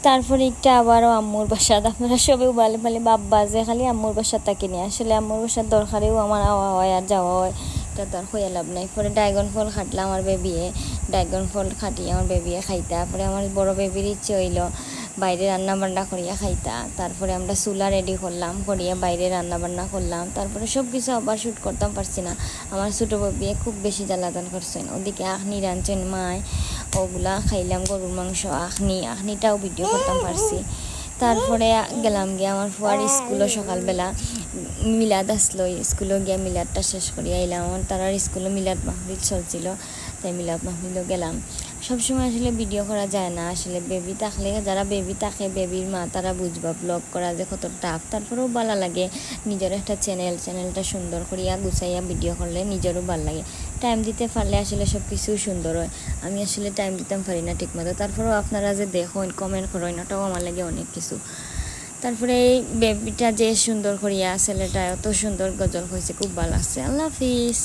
তারপরে একটা আবারও আম্মুর বাসাত আপনারা সবেও ভালো ভালো বাব্বা যে খালি আম্মুর বাসার তাকে নিয়ে আসলে আম্মুর বাসার দরকারেও আমার আওয়া হয় আর যাওয়া হয় এটা তো আর হইয়া লাভ নাই। পরে ড্রাগন ফল খাটলাম আমার বেবিয়ে, ড্রাগন ফল খাটি আমার বেবিয়ে খাইতা। পরে আমার বড় বেবির ইচ্ছে হইল বাইরে রান্না বান্না করিয়া খাইতা। তারপরে আমরা চুলা রেডি করলাম, করিয়া বাইরে রান্না বান্না করলাম। তারপরে সব কিছু আবার শ্যুট করতাম পারছি না, আমার ছোটো বেবিয়ে খুব বেশি জ্বালাতন করছেন। ওদিকে আখনি রাঁধছেন মায়, ওগুলা খাইলাম গরুর মাংস আখনিটাও ভিডিও করতাম পারছি। তারপরে গেলাম গিয়ে আমার ফুয়ার স্কুলও সকালবেলা মিলাদ আসলো, স্কুলও গিয়া মিলাদটা শেষ করিয়া আইলাম। আমার তারার স্কুলে মিলাদ মাহফিল চলছিল, তাই মিলাদ মাহফিলও গেলাম। সবসময় আসলে ভিডিও করা যায় না, আসলে বেবি থাকলে যারা বেবি থাকে বেবির মা তারা বুঝবা ব্লগ করা যে কত টাফ। তারপরেও ভালো লাগে নিজের একটা চ্যানেলটা সুন্দর করিয়া গুছাইয়া ভিডিও করলে নিজেরও ভালো লাগে। টাইম দিতে পারলে আসলে সব কিছুই সুন্দর হয়। আমি আসলে টাইম দিতাম পারি না ঠিকমতো, তারপরেও আপনারা যে দেখেন কমেন্ট করেন ওটাও আমার লাগে অনেক কিছু। তারপরে এই বেবিটা যে সুন্দর করিয়া ছেলেটা এত সুন্দর গজল হয়েছে, খুব ভালো লাগছে। আল্লাহ হাফিজ।